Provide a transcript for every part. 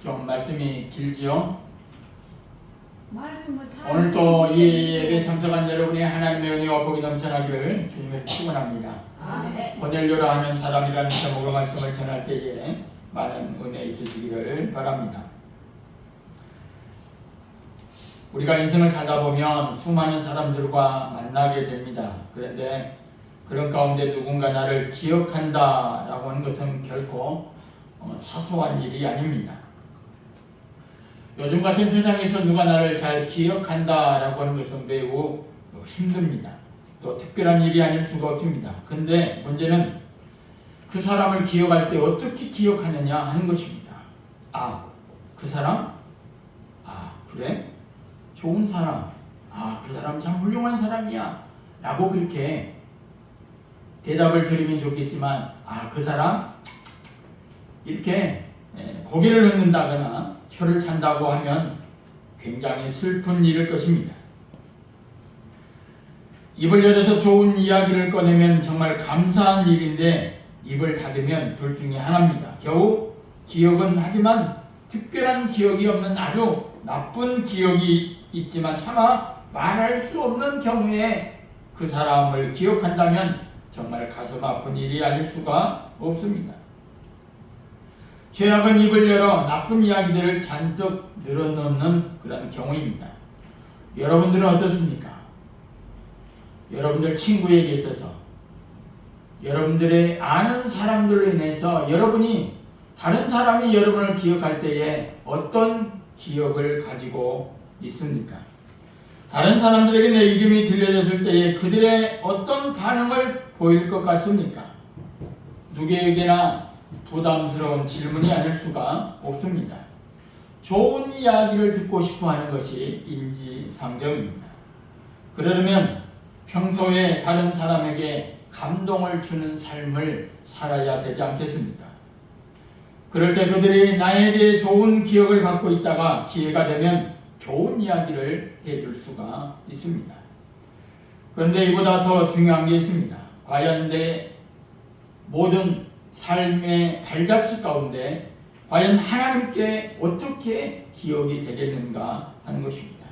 좀 말씀이 길지요. 말씀을 다 오늘 또 이 예배에 참석한 여러분의 하나님의 은혜와 복이 넘쳐나기를 주님의 축원합니다. 고넬료라 하는 사람이라는 제목으로 말씀을 전할 때에 많은 은혜 있으시기를 바랍니다. 우리가 인생을 살다 보면 수많은 사람들과 만나게 됩니다. 그런데 그런 가운데 누군가 나를 기억한다라고 하는 것은 결코 사소한 일이 아닙니다. 요즘 같은 세상에서 누가 나를 잘 기억한다라고 하는 것은 매우 힘듭니다. 또 특별한 일이 아닐 수가 없습니다. 근데 문제는 그 사람을 기억할 때 어떻게 기억하느냐 하는 것입니다. 아, 그 사람? 아, 그래? 좋은 사람. 아, 그 사람 참 훌륭한 사람이야. 라고 그렇게 대답을 드리면 좋겠지만, 아, 그 사람? 이렇게 고개를 흔든다거나 혀를 찬다고 하면 굉장히 슬픈 일일 것입니다. 입을 열어서 좋은 이야기를 꺼내면 정말 감사한 일인데 입을 닫으면 둘 중에 하나입니다. 겨우 기억은 하지만 특별한 기억이 없는 아주 나쁜 기억이 있지만 차마 말할 수 없는 경우에 그 사람을 기억한다면 정말 가슴 아픈 일이 아닐 수가 없습니다. 죄악은 입을 열어 나쁜 이야기들을 잔뜩 늘어놓는 그런 경우입니다. 여러분들은 어떻습니까? 여러분들 친구에게 있어서 여러분들의 아는 사람들로 인해서 여러분이 다른 사람이 여러분을 기억할 때에 어떤 기억을 가지고 있습니까? 다른 사람들에게 내 이름이 들려졌을 때에 그들의 어떤 반응을 보일 것 같습니까? 누구에게나 부담스러운 질문이 아닐 수가 없습니다. 좋은 이야기를 듣고 싶어 하는 것이 인지상정입니다. 그러려면 평소에 다른 사람에게 감동을 주는 삶을 살아야 되지 않겠습니까? 그럴 때 그들이 나에게 좋은 기억을 갖고 있다가 기회가 되면 좋은 이야기를 해줄 수가 있습니다. 그런데 이보다 더 중요한 게 있습니다. 과연 내 모든 삶의 발자취 가운데 과연 하나님께 어떻게 기억이 되겠는가 하는 것입니다.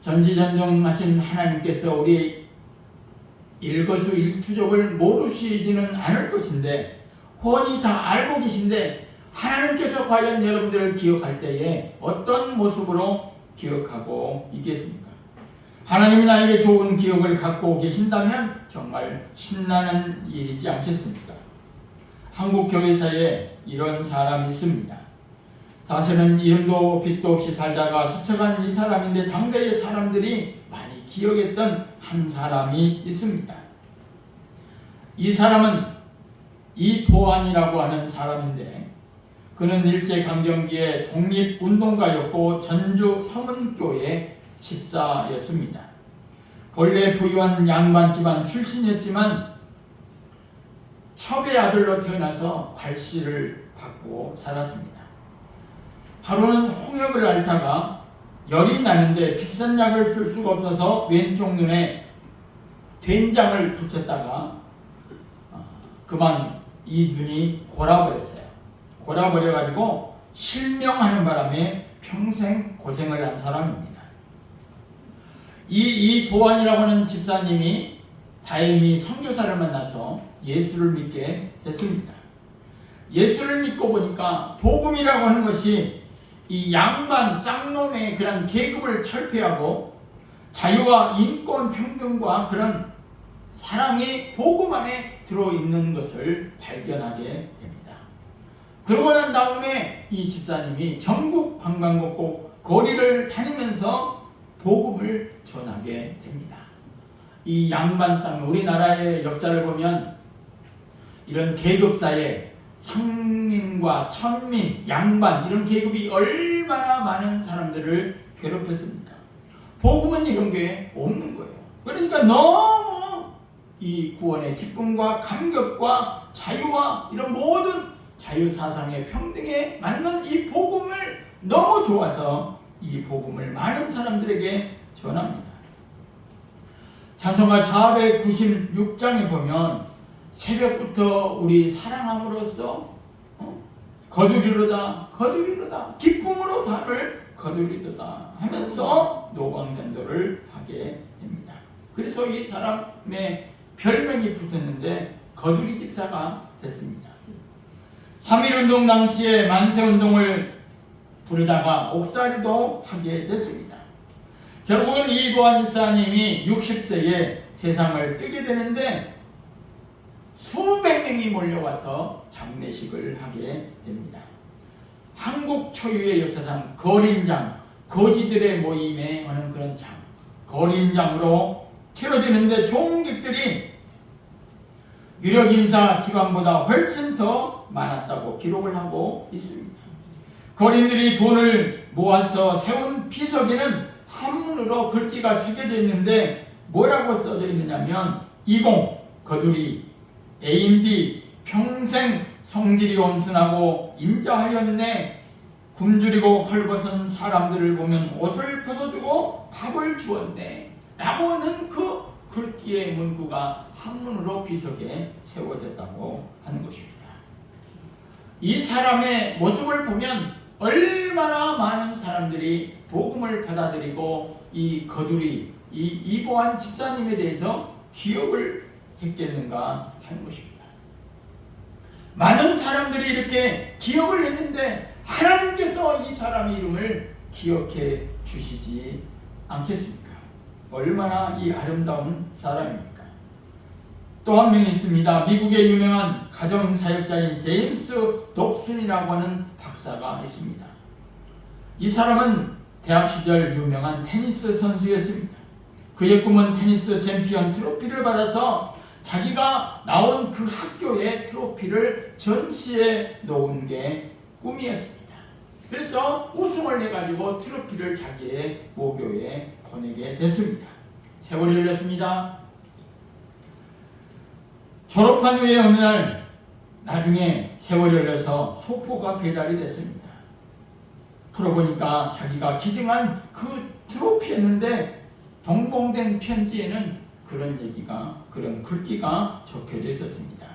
전지전능하신 하나님께서 우리의 일거수일투족을 모르시지는 않을 것인데 훤히 다 알고 계신데 하나님께서 과연 여러분들을 기억할 때에 어떤 모습으로 기억하고 있겠습니까? 하나님이 나에게 좋은 기억을 갖고 계신다면 정말 신나는 일이지 않겠습니까? 한국 교회사에 이런 사람이 있습니다. 사실은 이름도 빛도 없이 살다가 스쳐간 이 사람인데 당대의 사람들이 많이 기억했던 한 사람이 있습니다. 이 사람은 이보안이라고 하는 사람인데 그는 일제강점기에 독립운동가였고 전주 서문교회 집사였습니다. 본래 부유한 양반 집안 출신이었지만 첩의 아들로 태어나서 괄시를 받고 살았습니다. 하루는 홍역을 앓다가 열이 나는데 비싼 약을 쓸 수가 없어서 왼쪽 눈에 된장을 붙였다가 그만 이 눈이 골아버렸어요. 골아버려가지고 실명하는 바람에 평생 고생을 한 사람입니다. 이 보안이라고 하는 집사님이 다행히 선교사를 만나서 예수를 믿게 됐습니다. 예수를 믿고 보니까 복음이라고 하는 것이 이 양반 쌍놈의 그런 계급을 철폐하고 자유와 인권 평등과 그런 사랑이 복음 안에 들어있는 것을 발견하게 됩니다. 그러고 난 다음에 이 집사님이 전국 관광국 거리를 다니면서 복음을 전하게 됩니다. 이 양반 쌍놈, 우리나라의 역사를 보면 이런 계급사에 상민과 천민, 양반 이런 계급이 얼마나 많은 사람들을 괴롭혔습니까? 복음은 이런 게 없는 거예요. 그러니까 너무 이 구원의 기쁨과 감격과 자유와 이런 모든 자유사상의 평등에 맞는 이 복음을 너무 좋아서 이 복음을 많은 사람들에게 전합니다. 찬송가 496장에 보면 새벽부터 우리 사랑함으로써 거두리로다 거두리로다 기쁨으로 나를 거두리로다 하면서 노방전도를 하게 됩니다. 그래서 이 사람의 별명이 붙었는데 거두리 집사가 됐습니다. 3.1운동 당시에 만세운동을 부르다가 옥살이도 하게 됐습니다. 결국은 이보안 집사님이 60세에 세상을 뜨게 되는데 수백 명이 몰려와서 장례식을 하게 됩니다. 한국 초유의 역사상 거린장, 거지들의 모임에 하는 그런 장, 거린장으로 치러지는데 총객들이 유력인사 기관보다 훨씬 더 많았다고 기록을 하고 있습니다. 거린들이 돈을 모아서 세운 피석에는 한문으로 글귀가 새겨져 있는데 뭐라고 써져 있느냐면 20 거두리 A인비 평생 성질이 온순하고 인자하였네 굶주리고 헐벗은 사람들을 보면 옷을 벗어주고 밥을 주었네 라고는 그 글귀의 문구가 한문으로 비석에 세워졌다고 하는 것입니다. 이 사람의 모습을 보면 얼마나 많은 사람들이 복음을 받아들이고 이 거두리, 이 이보안 집사님에 대해서 기억을 했겠는가 하는 것입니다. 많은 사람들이 이렇게 기억을 했는데 하나님께서 이 사람의 이름을 기억해 주시지 않겠습니까? 얼마나 이 아름다운 사람입니까? 또 한 명이 있습니다. 미국의 유명한 가정사역자인 제임스 dobson이라고 하는 박사가 있습니다. 이 사람은 대학 시절 유명한 테니스 선수였습니다. 그의 꿈은 테니스 챔피언 트로피를 받아서 자기가 나온 그 학교에 트로피를 전시해 놓은 게 꿈이었습니다. 그래서 우승을 해가지고 트로피를 자기의 모교에 보내게 됐습니다. 세월이 흘렀습니다. 졸업한 후에 어느 날 나중에 세월이 흘러서 소포가 배달이 됐습니다. 풀어보니까 자기가 기증한 그 트로피였는데 동봉된 편지에는 그런 얘기가, 그런 글귀가 적혀져 있었습니다.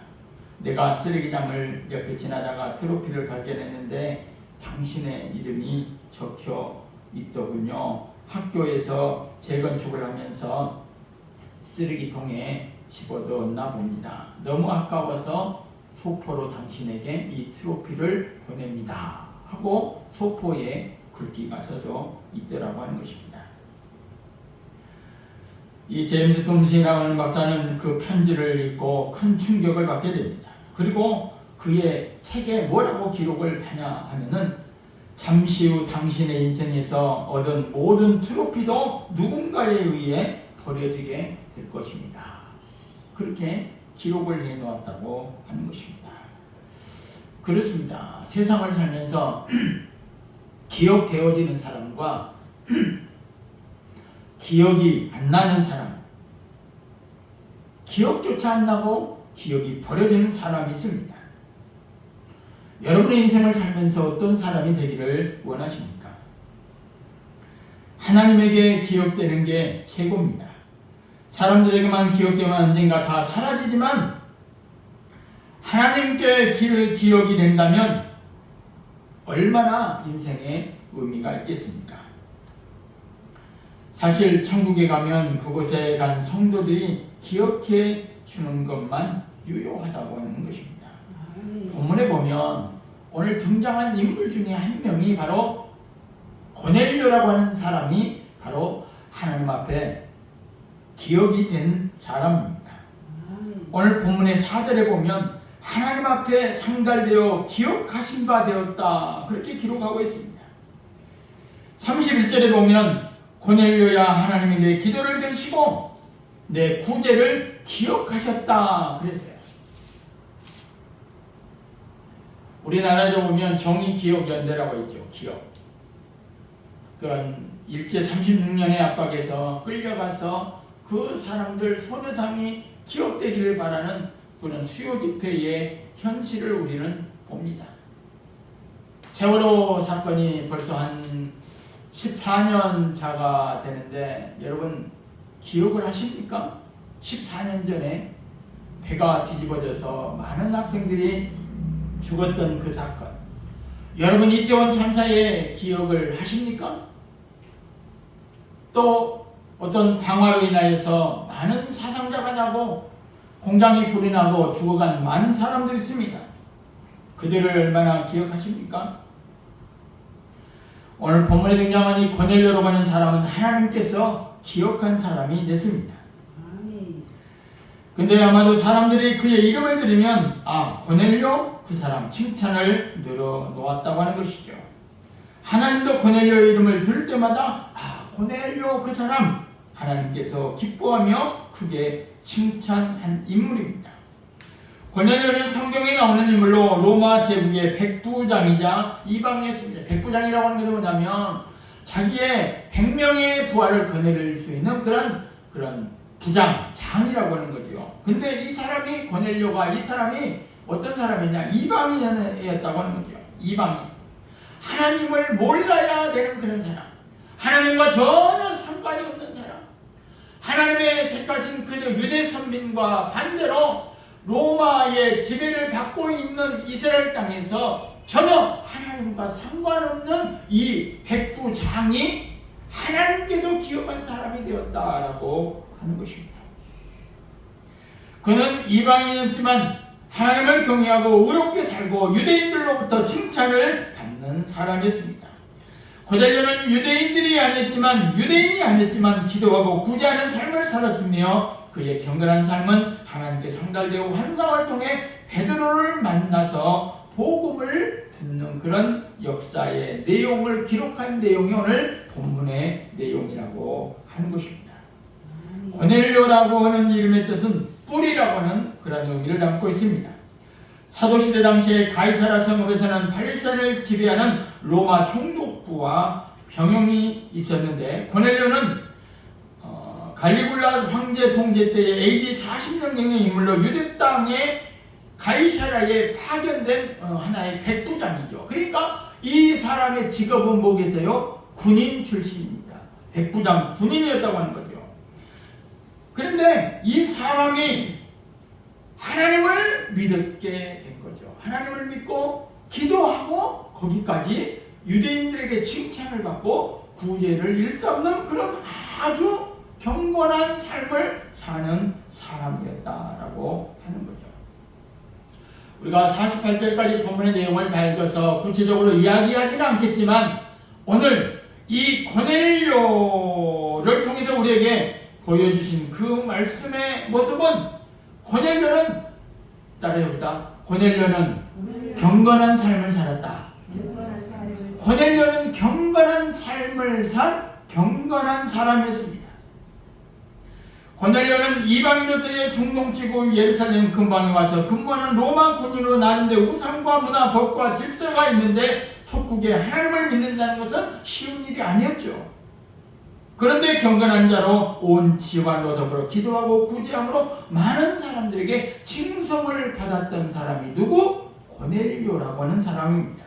내가 쓰레기장을 옆에 지나다가 트로피를 발견했는데 당신의 이름이 적혀 있더군요. 학교에서 재건축을 하면서 쓰레기통에 집어넣었나 봅니다. 너무 아까워서 소포로 당신에게 이 트로피를 보냅니다. 하고 소포에 글귀가 써져 있더라고 하는 것입니다. 이 제임스 돔슨이라고 하는 박사는 그 편지를 읽고 큰 충격을 받게 됩니다. 그리고 그의 책에 뭐라고 기록을 하냐 하면은 잠시 후 당신의 인생에서 얻은 모든 트로피도 누군가에 의해 버려지게 될 것입니다. 그렇게 기록을 해놓았다고 하는 것입니다. 그렇습니다. 세상을 살면서 기억되어지는 사람과 기억이 안 나는 사람, 기억조차 안 나고 기억이 버려지는 사람이 있습니다. 여러분의 인생을 살면서 어떤 사람이 되기를 원하십니까? 하나님에게 기억되는 게 최고입니다. 사람들에게만 기억되면 언젠가 다 사라지지만 하나님께 기억이 된다면 얼마나 인생에 의미가 있겠습니까? 사실 천국에 가면 그곳에 간 성도들이 기억해 주는 것만 유효하다고 하는 것입니다. 본문에 보면 오늘 등장한 인물 중에 한 명이 바로 고넬료라고 하는 사람이 바로 하나님 앞에 기억이 된 사람입니다. 오늘 본문의 4절에 보면 하나님 앞에 상달되어 기억하신 바 되었다 그렇게 기록하고 있습니다. 31절에 보면 고넬료야 하나님이 내 기도를 들으시고 내 구제를 기억하셨다 그랬어요. 우리나라에 보면 정의기억연대라고 있죠. 기억. 그런 일제 36년의 압박에서 끌려가서 그 사람들 소녀상이 기억되기를 바라는 그런 수요 집회의 현실을 우리는 봅니다. 세월호 사건이 벌써 한 14년 차가 되는데 여러분 기억을 하십니까? 14년 전에 배가 뒤집어져서 많은 학생들이 죽었던 그 사건. 여러분 이태원 참사의 기억을 하십니까? 또 어떤 방화로 인하여서 많은 사상자가 나고 공장이 불이 나고 죽어간 많은 사람들이 있습니다. 그들을 얼마나 기억하십니까? 오늘 본문에 등장한 이 고넬료라고 하는 사람은 하나님께서 기억한 사람이 됐습니다. 근데 아마도 사람들이 그의 이름을 들으면 고넬료 그 사람 칭찬을 늘어놓았다고 하는 것이죠. 하나님도 고넬료의 이름을 들을 때마다 고넬료 그 사람 하나님께서 기뻐하며 크게 칭찬한 인물입니다. 고넬료는 성경에 나오는 인물로 로마 제국의 백부장이자 이방이었습니다. 백부장이라고 하는 것은 뭐냐면 자기의 100명의 부하를 거느릴 수 있는 그런 부장, 장이라고 하는 거죠. 근데 이 사람이 고넬료가 이 사람이 어떤 사람이냐? 이방인이었다고 하는 거죠. 이방인. 하나님을 몰라야 되는 그런 사람. 하나님과 전혀 상관이 없는 사람. 하나님의 택하신 그 유대 선민과 반대로 로마의 지배를 받고 있는 이스라엘 땅에서 전혀 하나님과 상관없는 이 백부장이 하나님께서 기억한 사람이 되었다라고 하는 것입니다. 그는 이방인이었지만 하나님을 경외하고 의롭게 살고 유대인들로부터 칭찬을 받는 사람이었습니다. 고넬료는 유대인이 아니었지만 기도하고 구제하는 삶을 살았으며 그의 경건한 삶은 하나님께 상달되고 환상을 통해 베드로를 만나서 복음을 듣는 그런 역사의 내용을 기록한 내용이 오늘 본문의 내용이라고 하는 것입니다. 고넬료라고 하는 이름의 뜻은 뿌리라고 하는 그런 의미를 담고 있습니다. 사도시대 당시에 가이사라 성읍에서는 팔레스타인을 지배하는 로마 총독부와 병영이 있었는데 고넬료는 갈리굴라 황제 통제 때의 AD 40년경의 인물로 유대 땅의 가이사라에 파견된 하나의 백부장이죠. 그러니까 이 사람의 직업은 뭐겠어요? 군인 출신입니다. 백부장, 군인이었다고 하는 거죠. 그런데 이 사람이 하나님을 믿게 된 거죠. 하나님을 믿고 기도하고 거기까지 유대인들에게 칭찬을 받고 구제를 일삼는 그런 아주 경건한 삶을 사는 사람이었다라고 하는 거죠. 우리가 48절까지 본문의 내용을 다 읽어서 구체적으로 이야기하지는 않겠지만 오늘 이 고넬료를 통해서 우리에게 보여주신 그 말씀의 모습은 고넬료는 따라해봅시다. 고넬료는 경건한 삶을 살았다. 고넬료는 경건한 삶을 산 경건한 사람이었습니다. 고넬료는 이방인으로서의 중동치고 예루살렘 근방에 와서 근무하는 로마 군인으로 나는데 우상과 문화, 법과 질서가 있는데 속국에 하나님을 믿는다는 것은 쉬운 일이 아니었죠. 그런데 경건한 자로 온 지관로 더불어 기도하고 구제함으로 많은 사람들에게 칭송을 받았던 사람이 누구? 고넬료라고 하는 사람입니다.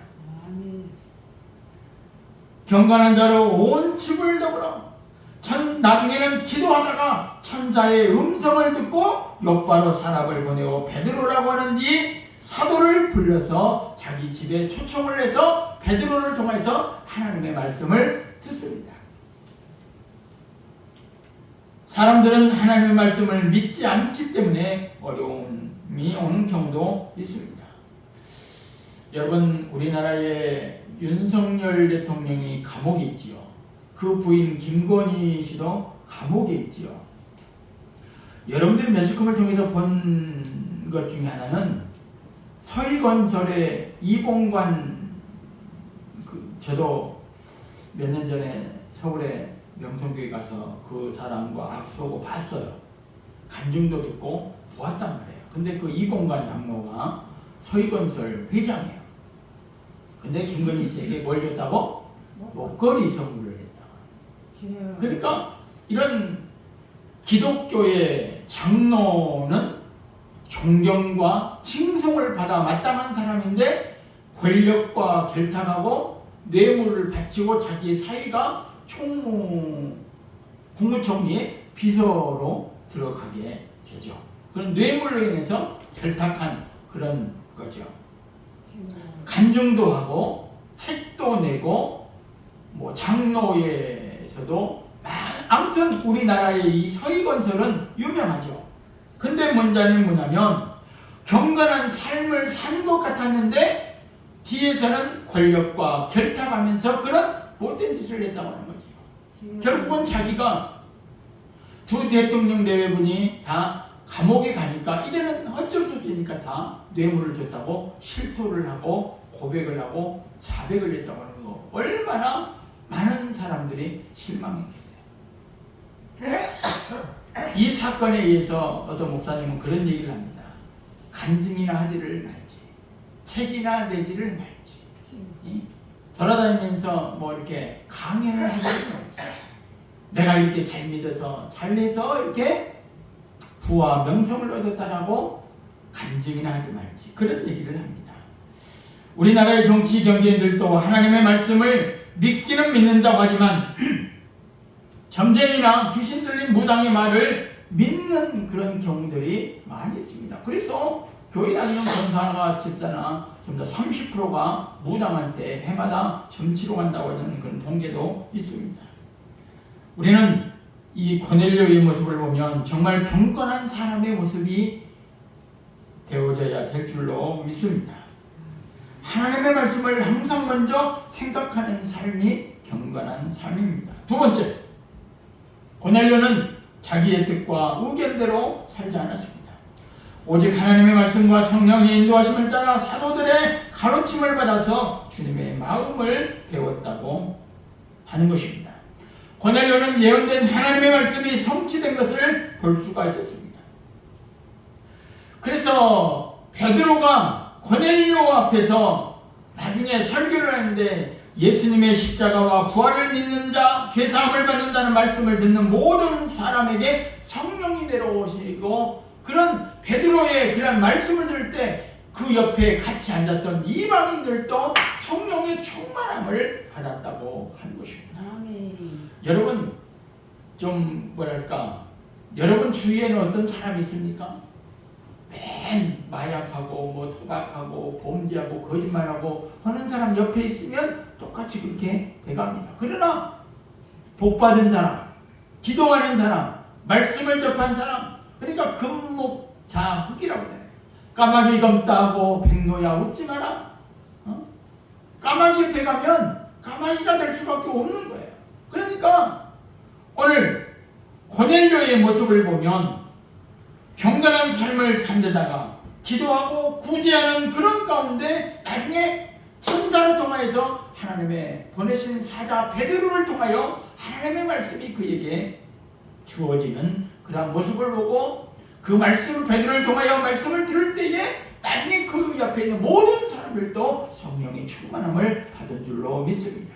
경건한 자로 온 집을 더불어 나중에는 기도하다가 천사의 음성을 듣고 욥바로 사람을 보내고 베드로라고 하는 이 사도를 불러서 자기 집에 초청을 해서 베드로를 통해서 하나님의 말씀을 듣습니다. 사람들은 하나님의 말씀을 믿지 않기 때문에 어려움이 오는 경우도 있습니다. 여러분, 우리나라의 윤석열 대통령이 감옥에 있지요. 그 부인 김건희 씨도 감옥에 있지요. 여러분들이 매스컴을 통해서 본 것 중에 하나는 서희건설의 이봉관, 저도 몇 년 전에 서울에 명성교회 가서 그 사람과 악수하고 봤어요. 간증도 듣고 보았단 말이에요. 근데 그 이봉관 장로가 서희건설 회장이에요. 근데 김건희 씨에게 뭘 줬다고? 목걸이 선물을 했다. 그러니까 이런 기독교의 장로는 존경과 칭송을 받아 마땅한 사람인데 권력과 결탁하고 뇌물을 바치고 자기의 사위가 국무총리의 비서로 들어가게 되죠. 그런 뇌물로 인해서 결탁한 그런 거죠. 간증도 하고 상도 내고 뭐 장로회에서도 아무튼 우리나라의 이 서희건설은 유명하죠. 근데 문제는 뭐냐면 경건한 삶을 산 것 같았는데 뒤에서는 권력과 결탁하면서 그런 못된 짓을 했다고 하는 거죠. 결국은 자기가 두 대통령 대회분이 다 감옥에 가니까 이제는 어쩔 수 없으니까 다 뇌물을 줬다고 실토를 하고 고백을 하고 자백을 했다고 하는 거, 얼마나 많은 사람들이 실망했겠어요. 이 사건에 의해서 어떤 목사님은 그런 얘기를 합니다. 간증이나 하지를 말지, 책이나 내지를 말지, 돌아다니면서 뭐 이렇게 강연을 하지를 말지, 내가 이렇게 잘 믿어서 잘해서 이렇게 부와 명성을 얻었다라고 간증이나 하지 말지, 그런 얘기를 합니다. 우리나라의 정치 경제인들도 하나님의 말씀을 믿기는 믿는다고 하지만 점쟁이나 귀신 들린 무당의 말을 믿는 그런 경우들이 많이 있습니다. 그래서 교회 다니는 권사나 집사나 전부 다 30%가 무당한테 해마다 점치러 간다고 하는 그런 통계도 있습니다. 우리는 이 고넬료의 모습을 보면 정말 경건한 사람의 모습이 되어져야 될 줄로 믿습니다. 하나님의 말씀을 항상 먼저 생각하는 삶이 경건한 삶입니다. 두 번째, 고넬료는 자기의 뜻과 의견대로 살지 않았습니다. 오직 하나님의 말씀과 성령의 인도하심을 따라 사도들의 가르침을 받아서 주님의 마음을 배웠다고 하는 것입니다. 고넬료는 예언된 하나님의 말씀이 성취된 것을 볼 수가 있었습니다. 그래서 베드로가 고넬료 앞에서 나중에 설교를 하는데 예수님의 십자가와 부활을 믿는 자 죄사함을 받는다는 말씀을 듣는 모든 사람에게 성령이 내려오시고, 그런 베드로의 그런 말씀을 들을 때 그 옆에 같이 앉았던 이방인들도 성령의 충만함을 받았다고 하는 것입니다. 여러분 좀 뭐랄까, 여러분 주위에는 어떤 사람이 있습니까? 맨 마약하고 뭐 토박하고 범죄하고 거짓말하고 하는 사람 옆에 있으면 똑같이 그렇게 돼갑니다. 그러나 복받은 사람, 기도하는 사람, 말씀을 접한 사람, 그러니까 금목자흑이라고 해요. 까마귀 검다고 백로야 웃지 마라. 까마귀 옆에 가면 까마귀가 될 수밖에 없는 거예요. 그러니까 오늘 고넬료의 모습을 보면 경건한 삶을 산데다가 기도하고 구제하는 그런 가운데 나중에 천사를 통하여서 하나님의 보내신 사자 베드로를 통하여 하나님의 말씀이 그에게 주어지는 그런 모습을 보고, 그 말씀을 베드로를 통하여 말씀을 들을 때에 나중에 그 옆에 있는 모든 사람들도 성령의 충만함을 받은 줄로 믿습니다.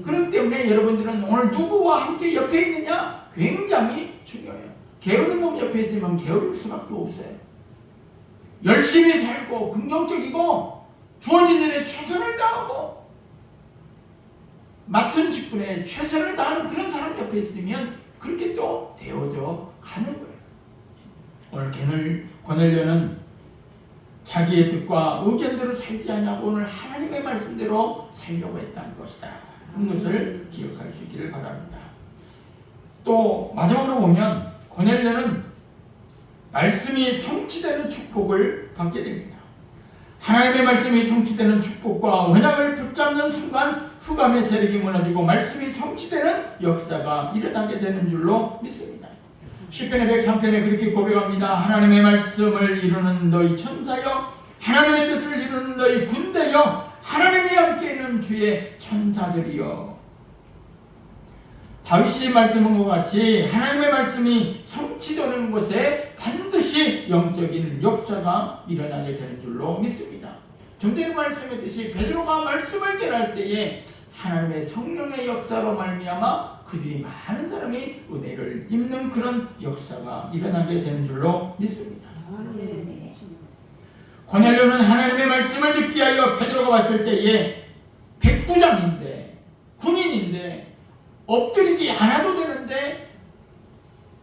그렇기 때문에 여러분들은 오늘 누구와 함께 옆에 있느냐 굉장히 중요해요. 게으른 놈 옆에 있으면 게으를 수밖에 없어요. 열심히 살고 긍정적이고 주어진 일에 최선을 다하고 맡은 직분에 최선을 다하는 그런 사람 옆에 있으면 그렇게 또 되어져 가는 거예요. 오늘 고넬료는 자기의 뜻과 의견대로 살지 않냐고 오늘 하나님의 말씀대로 살려고 했다는 것이다 하는 것을 기억할 수 있기를 바랍니다. 또 마지막으로 보면 고넬료는 말씀이 성취되는 축복을 받게 됩니다. 하나님의 말씀이 성취되는 축복과 언약을 붙잡는 순간 흑암의 세력이 무너지고 말씀이 성취되는 역사가 일어나게 되는 줄로 믿습니다. 시편의 103편에 그렇게 고백합니다. 하나님의 말씀을 이루는 너희 천사여, 하나님의 뜻을 이루는 너희 군대여, 하나님이 함께 있는 주의 천사들이여. 다윗이 말씀한 것 같이 하나님의 말씀이 성취되는 곳에 반드시 영적인 역사가 일어나게 되는 줄로 믿습니다. 좀 전에 말씀했듯이 베드로가 말씀을 전할 때에 하나님의 성령의 역사로 말미암아 그들이 많은 사람이 은혜를 입는 그런 역사가 일어나게 되는 줄로 믿습니다. 고넬료는 하나님의 말씀을 듣기 위하여 베드로가 왔을 때에 백부장인데 군인인데 엎드리지 않아도 되는데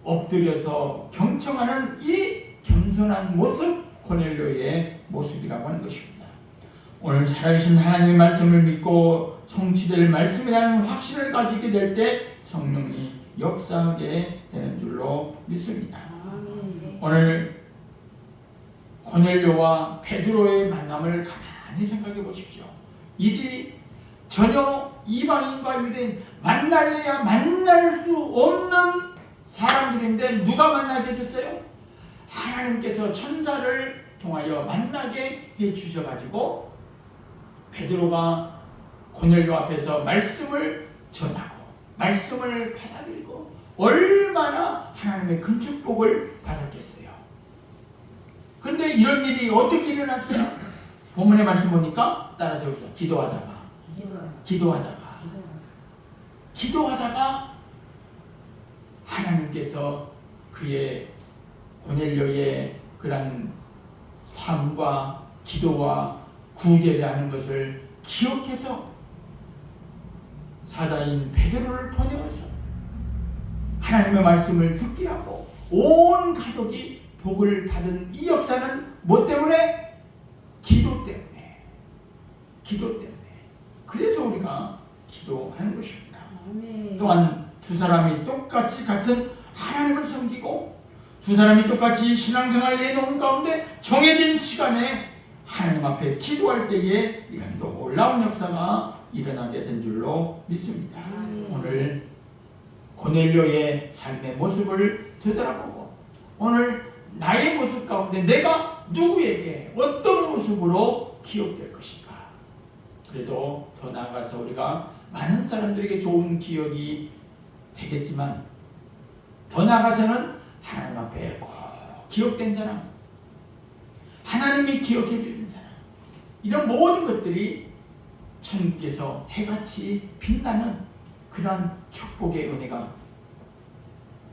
엎드려서 경청하는 이 겸손한 모습, 고넬료의 모습이라고 하는 것입니다. 오늘 살아계신 하나님의 말씀을 믿고 성취될 말씀에 대한 확신을 가지게 될 때 성령이 역사하게 되는 줄로 믿습니다. 오늘 고넬료와 베드로의 만남을 가만히 생각해 보십시오. 이들이 전혀 이방인과 유대인 만날래야 만날 수 없는 사람들인데 누가 만나게 해줬어요? 하나님께서 천사를 통하여 만나게 해주셔가지고 베드로가 고넬료 앞에서 말씀을 전하고 말씀을 받아들이고 얼마나 하나님의 큰 축복을 받았겠어요. 그런데 이런 일이 어떻게 일어났어요? 본문의 말씀 보니까 따라서 여기서 기도하다가 하나님께서 그의 고넬료의 그런 삶과 기도와 구제를 하는 것을 기억해서 사자인 베드로를 보내어서 하나님의 말씀을 듣게 하고 온 가족이 복을 받은 이 역사는 뭐 때문에? 기도 때문에. 그래서 우리가 기도하는 것입니다. 또한 두 사람이 똑같이 같은 하나님을 섬기고 두 사람이 똑같이 신앙생활 내놓은 가운데 정해진 시간에 하나님 앞에 기도할 때에 이런 놀라운 역사가 일어나게 된 줄로 믿습니다. 오늘 고넬료의 삶의 모습을 되돌아보고 오늘 나의 모습 가운데 내가 누구에게 어떤 모습으로 기억될 것인가. 그래도 더 나아가서 우리가 많은 사람들에게 좋은 기억이 되겠지만 더 나아가서는 하나님 앞에 꼭 기억된 사람, 하나님이 기억해 주는 사람, 이런 모든 것들이 천국에서 해같이 빛나는 그런 축복의 은혜가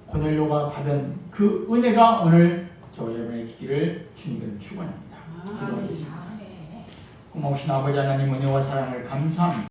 고넬료가 받은 그 은혜가 오늘 저와 여러분의 있기를 주님을 축원합니다. 기도하겠습니다. 고마우신 아버지 하나님 은혜와 사랑을 감사합니다.